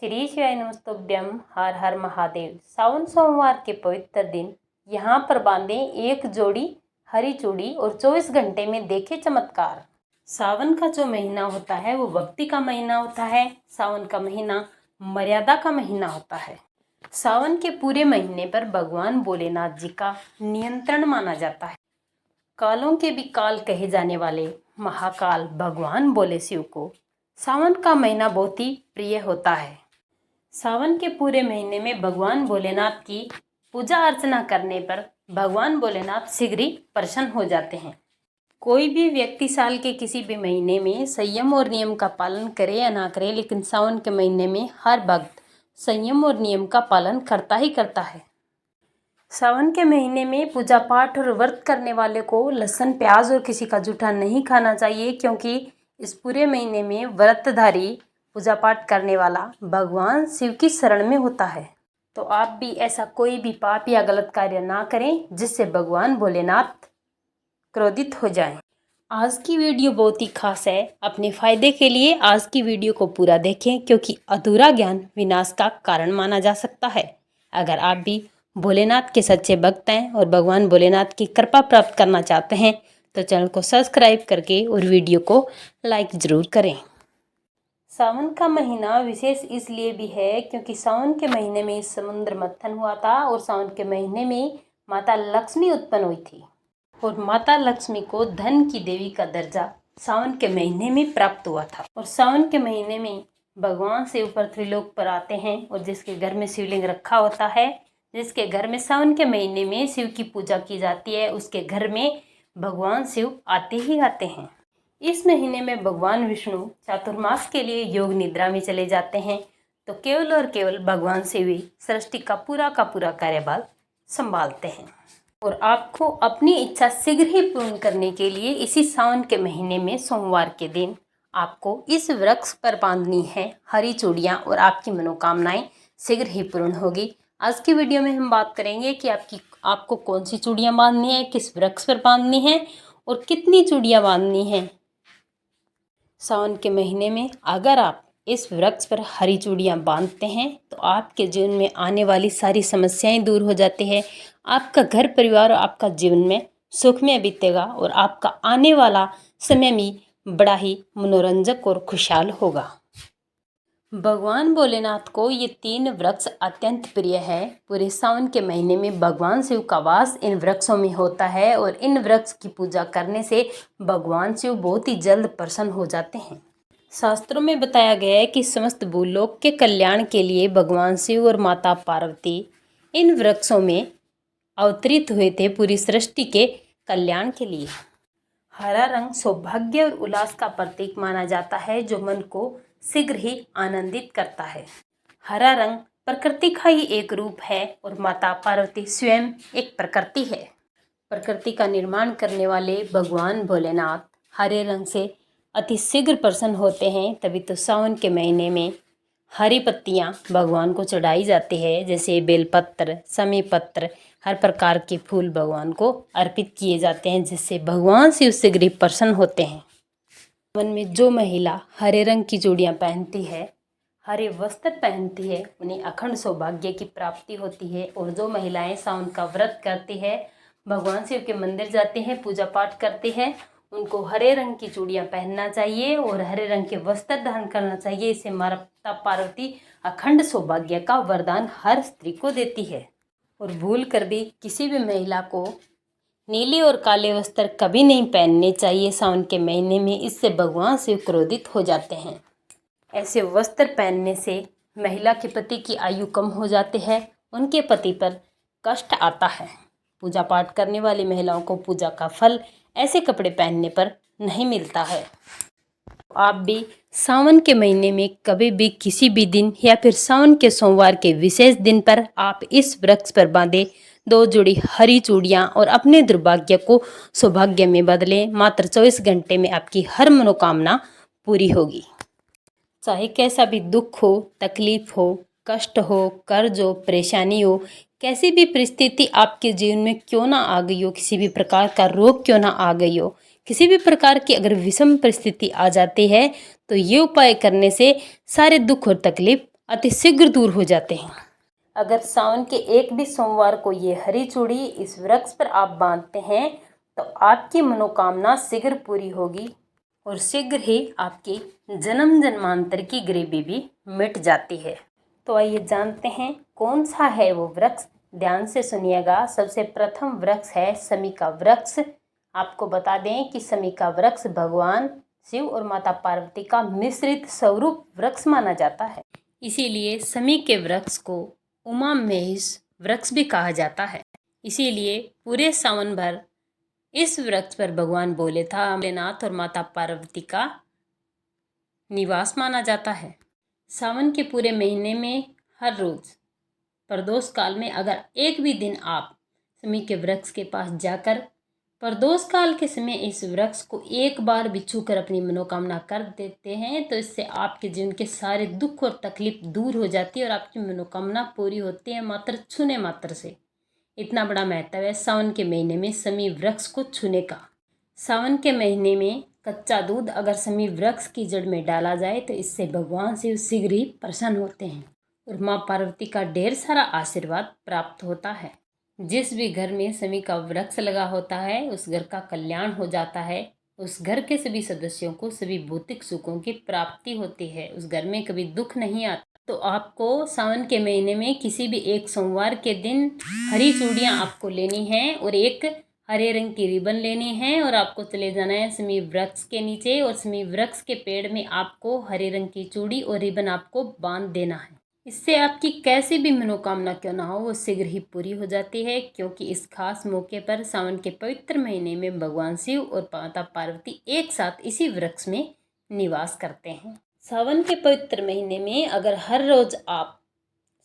श्री शिवाय नमस्तुभ्यम। हर हर महादेव। सावन सोमवार के पवित्र दिन यहाँ पर बांधे एक जोड़ी हरी चूड़ी और 24 घंटे में देखे चमत्कार। सावन का जो महीना होता है वो भक्ति का महीना होता है। सावन का महीना मर्यादा का महीना होता है। सावन के पूरे महीने पर भगवान भोलेनाथ जी का नियंत्रण माना जाता है। कालों के भी काल कहे जाने वाले महाकाल भगवान भोले शिव को सावन का महीना बहुत ही प्रिय होता है। सावन के पूरे महीने में भगवान भोलेनाथ की पूजा अर्चना करने पर भगवान भोलेनाथ शीघ्र ही प्रसन्न हो जाते हैं। कोई भी व्यक्ति साल के किसी भी महीने में संयम और नियम का पालन करे या ना करे, लेकिन सावन के महीने में हर भक्त संयम और नियम का पालन करता ही करता है। सावन के महीने में पूजा पाठ और व्रत करने वाले को लहसुन, प्याज और किसी का जूठा नहीं खाना चाहिए, क्योंकि इस पूरे महीने में व्रतधारी पूजा पाठ करने वाला भगवान शिव की शरण में होता है। तो आप भी ऐसा कोई भी पाप या गलत कार्य ना करें जिससे भगवान भोलेनाथ क्रोधित हो जाएं। आज की वीडियो बहुत ही खास है। अपने फायदे के लिए आज की वीडियो को पूरा देखें, क्योंकि अधूरा ज्ञान विनाश का कारण माना जा सकता है। अगर आप भी भोलेनाथ के सच्चे भक्त हैं और भगवान भोलेनाथ की कृपा प्राप्त करना चाहते हैं तो चैनल को सब्सक्राइब करके और वीडियो को लाइक ज़रूर करें। सावन का महीना विशेष इसलिए भी है क्योंकि सावन के महीने में समुद्र मंथन हुआ था और सावन के महीने में माता लक्ष्मी उत्पन्न हुई थी और माता लक्ष्मी को धन की देवी का दर्जा सावन के महीने में प्राप्त हुआ था। और सावन के महीने में भगवान शिव पर त्रिलोक पर आते हैं और जिसके घर में शिवलिंग रखा होता है, जिसके घर में सावन के महीने में शिव की पूजा की जाती है, उसके घर में भगवान शिव आते ही आते हैं। इस महीने में भगवान विष्णु चातुर्मास के लिए योग निद्रा में चले जाते हैं, तो केवल और केवल भगवान शिव ही सृष्टि का पूरा कार्यभार संभालते हैं। और आपको अपनी इच्छा शीघ्र ही पूर्ण करने के लिए इसी सावन के महीने में सोमवार के दिन आपको इस वृक्ष पर बांधनी है हरी चूड़ियाँ और आपकी मनोकामनाएं शीघ्र ही पूर्ण होगी। आज की वीडियो में हम बात करेंगे कि आपको कौन सी चूड़ियाँ बांधनी है, किस वृक्ष पर बांधनी है और कितनी चूड़ियाँ बांधनी है। सावन के महीने में अगर आप इस वृक्ष पर हरी चूड़ियाँ बांधते हैं तो आपके जीवन में आने वाली सारी समस्याएं दूर हो जाती है। आपका घर परिवार और आपका जीवन में सुखमय बीतेगा और आपका आने वाला समय भी बड़ा ही मनोरंजक और खुशहाल होगा। भगवान भोलेनाथ को ये 3 वृक्ष अत्यंत प्रिय है। पूरे सावन के महीने में भगवान शिव का वास इन वृक्षों में होता है और इन वृक्ष की पूजा करने से भगवान शिव बहुत ही जल्द प्रसन्न हो जाते हैं। शास्त्रों में बताया गया है कि समस्त भूलोक के कल्याण के लिए भगवान शिव और माता पार्वती इन वृक्षों में अवतरित हुए थे, पूरी सृष्टि के कल्याण के लिए। हरा रंग सौभाग्य और उल्लास का प्रतीक माना जाता है, जो मन को शीघ्र ही आनंदित करता है। हरा रंग प्रकृति का ही एक रूप है और माता पार्वती स्वयं एक प्रकृति है। प्रकृति का निर्माण करने वाले भगवान भोलेनाथ हरे रंग से अति शीघ्र प्रसन्न होते हैं। तभी तो सावन के महीने में हरी पत्तियां भगवान को चढ़ाई जाती है, जैसे बेलपत्र, समी पत्र, हर प्रकार के फूल भगवान को अर्पित किए जाते हैं, जिससे भगवान शिव शीघ्र ही प्रसन्न होते हैं। सावन में जो महिला हरे रंग की चूड़ियाँ पहनती है, हरे वस्त्र पहनती है, उन्हें अखंड सौभाग्य की प्राप्ति होती है। और जो महिलाएं सावन का व्रत करती है, भगवान शिव के मंदिर जाते हैं, पूजा पाठ करते हैं, उनको हरे रंग की चूड़ियाँ पहनना चाहिए और हरे रंग के वस्त्र धारण करना चाहिए। इससे माता पार्वती अखंड सौभाग्य का वरदान हर स्त्री को देती है। और भूल कर भी किसी भी महिला को नीले और काले वस्त्र कभी नहीं पहनने चाहिए सावन के महीने में, इससे भगवान शिव क्रोधित हो जाते हैं। ऐसे वस्त्र पहनने से महिला के पति की आयु कम हो जाती है, उनके पति पर कष्ट आता है। पूजा पाठ करने वाली महिलाओं को पूजा का फल ऐसे कपड़े पहनने पर नहीं मिलता है। आप भी सावन के महीने में कभी भी किसी भी दिन या फिर सावन के सोमवार के विशेष दिन पर आप इस वृक्ष पर बांधे 2 जोड़ी हरी चूड़ियाँ और अपने दुर्भाग्य को सौभाग्य में बदलें। मात्र 24 घंटे में आपकी हर मनोकामना पूरी होगी। चाहे कैसा भी दुख हो, तकलीफ हो, कष्ट हो, कर्ज हो, परेशानी हो, कैसी भी परिस्थिति आपके जीवन में क्यों ना आ गई हो, किसी भी प्रकार का रोग क्यों ना आ गई हो, किसी भी प्रकार की अगर विषम परिस्थिति आ जाती है तो ये उपाय करने से सारे दुख और तकलीफ अतिशीघ्र दूर हो जाते हैं। अगर सावन के एक भी सोमवार को ये हरी चूड़ी इस वृक्ष पर आप बांधते हैं तो आपकी मनोकामना शीघ्र पूरी होगी और शीघ्र ही आपकी जन्म जन्मांतर की गरीबी भी मिट जाती है। तो आइए जानते हैं कौन सा है वो वृक्ष। ध्यान से सुनिएगा। सबसे प्रथम वृक्ष है शमी का वृक्ष। आपको बता दें कि शमी का वृक्ष भगवान शिव और माता पार्वती का मिश्रित स्वरूप वृक्ष माना जाता है। इसीलिए शमी के वृक्ष को उमा महेश वृक्ष भी कहा जाता है। इसीलिए पूरे सावन भर इस वृक्ष पर भगवान बोले था भोलेनाथ और माता पार्वती का निवास माना जाता है। सावन के पूरे महीने में हर रोज प्रदोष काल में अगर एक भी दिन आप शमी के वृक्ष के पास जाकर प्रदोष काल के समय इस वृक्ष को एक बार भी छूकर अपनी मनोकामना कर देते हैं तो इससे आपके जीवन के सारे दुख और तकलीफ दूर हो जाती है और आपकी मनोकामना पूरी होती है मात्र छूने मात्र से। इतना बड़ा महत्व है सावन के महीने में शमी वृक्ष को छूने का। सावन के महीने में कच्चा दूध अगर शमी वृक्ष की जड़ में डाला जाए तो इससे भगवान शिव शीघ्र ही प्रसन्न होते हैं और माँ पार्वती का ढेर सारा आशीर्वाद प्राप्त होता है। जिस भी घर में शमी का वृक्ष लगा होता है उस घर का कल्याण हो जाता है। उस घर के सभी सदस्यों को सभी भौतिक सुखों की प्राप्ति होती है। उस घर में कभी दुख नहीं आता। तो आपको सावन के महीने में किसी भी एक सोमवार के दिन हरी चूड़ियाँ आपको लेनी है और एक हरे रंग की रिबन लेनी है और आपको चले जाना है शमी वृक्ष के नीचे और शमी वृक्ष के पेड़ में आपको हरे रंग की चूड़ी और रिबन आपको बांध देना है। इससे आपकी कैसी भी मनोकामना क्यों ना हो वो शीघ्र ही पूरी हो जाती है, क्योंकि इस खास मौके पर सावन के पवित्र महीने में भगवान शिव और माता पार्वती एक साथ इसी वृक्ष में निवास करते हैं। सावन के पवित्र महीने में अगर हर रोज आप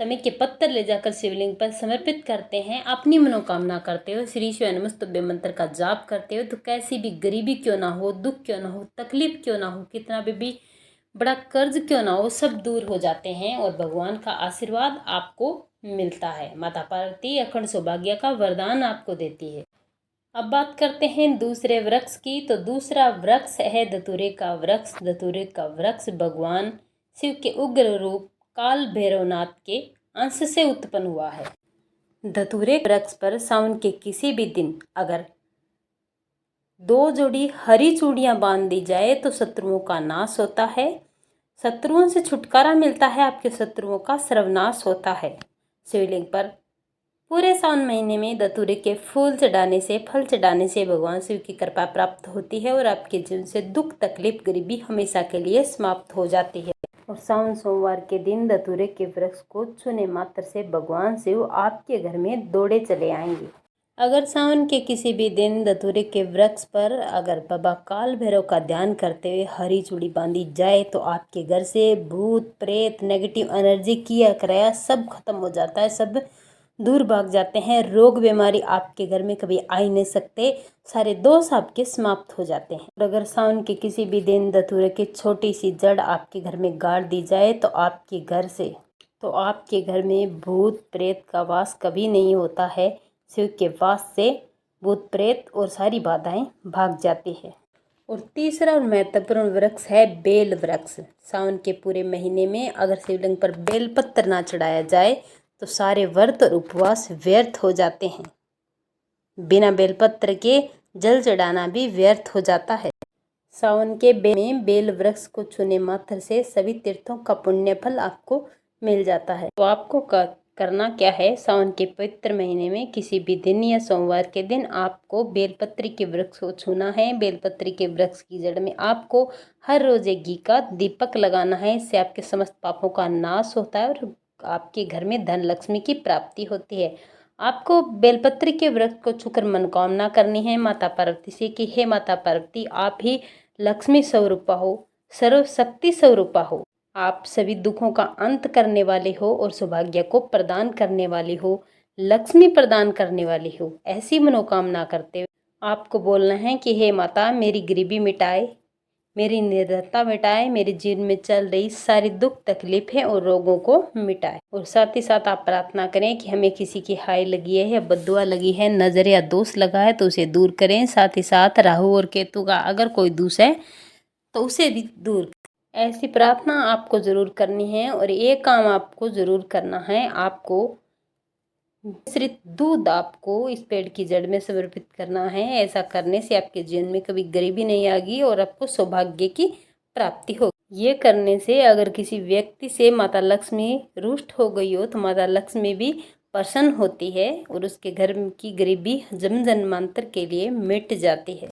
शमी के पत्थर ले जाकर शिवलिंग पर समर्पित करते हैं, अपनी मनोकामना करते हो, श्री शिवाय नमस्तुभ्यं मंत्र का जाप करते हो तो कैसी भी गरीबी क्यों ना हो, दुख क्यों ना हो, तकलीफ क्यों ना हो, कितना भी बड़ा कर्ज क्यों ना हो, सब दूर हो जाते हैं और भगवान का आशीर्वाद आपको मिलता है। माता पार्वती अखंड सौभाग्य का वरदान आपको देती है। अब बात करते हैं दूसरे वृक्ष की। तो दूसरा वृक्ष है धतूरे का वृक्ष। धतूरे का वृक्ष भगवान शिव के उग्र रूप काल भैरवनाथ के अंश से उत्पन्न हुआ है। धतूरे वृक्ष पर सावन के किसी भी दिन अगर 2 जोड़ी हरी चूड़ियां बांध दी जाए तो शत्रुओं का नाश होता है, शत्रुओं से छुटकारा मिलता है, आपके शत्रुओं का सर्वनाश होता है। शिवलिंग पर पूरे सावन महीने में धतूरे के फूल चढ़ाने से, फल चढ़ाने से भगवान शिव की कृपा प्राप्त होती है और आपके जीवन से दुख तकलीफ गरीबी हमेशा के लिए समाप्त हो जाती है। और सावन सोमवार के दिन धतूरे के वृक्ष को छूने मात्र से भगवान शिव आपके घर में दौड़े चले आएंगे। अगर सावन के किसी भी दिन धतूरे के वृक्ष पर अगर बाबा काल भैरव का ध्यान करते हुए हरी चूड़ी बांधी जाए तो आपके घर से भूत प्रेत नेगेटिव एनर्जी किया कराया सब खत्म हो जाता है, सब दूर भाग जाते हैं। रोग बीमारी आपके घर में कभी आ ही नहीं सकते, सारे दोष आपके समाप्त हो जाते हैं। और अगर सावन के किसी भी दिन धतूरे की छोटी सी जड़ आपके घर में गाड़ दी जाए तो आपके घर में भूत प्रेत का वास कभी नहीं होता है। शिव के वास से भूत प्रेत और सारी बाधाएं भाग जाती है। और तीसरा और महत्वपूर्ण वृक्ष है बेल वृक्ष। सावन के पूरे महीने में अगर शिवलिंग पर बेल पत्र ना चढ़ाया जाए तो सारे व्रत और उपवास व्यर्थ हो जाते हैं। बिना बेलपत्र के जल चढ़ाना भी व्यर्थ हो जाता है। सावन के में बेल वृक्ष को छूने मात्र से सभी तीर्थों का पुण्य फल आपको मिल जाता है। तो आपको करना क्या है, सावन के पवित्र महीने में किसी भी दिन या सोमवार के दिन आपको बेलपत्री के वृक्ष को छूना है। बेलपत्री के वृक्ष की जड़ में आपको हर रोज एक घी का दीपक लगाना है। इससे आपके समस्त पापों का नाश होता है और आपके घर में धन लक्ष्मी की प्राप्ति होती है। आपको बेलपत्री के वृक्ष को छूकर मनोकामना करनी है माता पार्वती से कि हे माता पार्वती, आप ही लक्ष्मी स्वरूपा हो, सर्वशक्ति स्वरूपा हो, आप सभी दुखों का अंत करने वाले हो और सौभाग्य को प्रदान करने वाली हो, लक्ष्मी प्रदान करने वाली हो। ऐसी मनोकामना करते हुए आपको बोलना है कि हे माता, मेरी गरीबी मिटाए, मेरी निर्धनता मिटाए, मेरे जीवन में चल रही सारी दुख तकलीफें और रोगों को मिटाए। और साथ ही साथ आप प्रार्थना करें कि हमें किसी की हाय लगी है या बद्दुआ लगी है, नजर या दोष लगा है तो उसे दूर करें। साथ ही साथ राहु और केतु का अगर कोई दोष है तो उसे भी दूर। ऐसी प्रार्थना आपको ज़रूर करनी है और ये काम आपको ज़रूर करना है। आपको मिश्रित दूध आपको इस पेड़ की जड़ में समर्पित करना है। ऐसा करने से आपके जीवन में कभी गरीबी नहीं आएगी और आपको सौभाग्य की प्राप्ति होगी। ये करने से अगर किसी व्यक्ति से माता लक्ष्मी रुष्ट हो गई हो तो माता लक्ष्मी भी प्रसन्न होती है और उसके घर की गरीबी जन्म जन्मांतर के लिए मिट जाती है।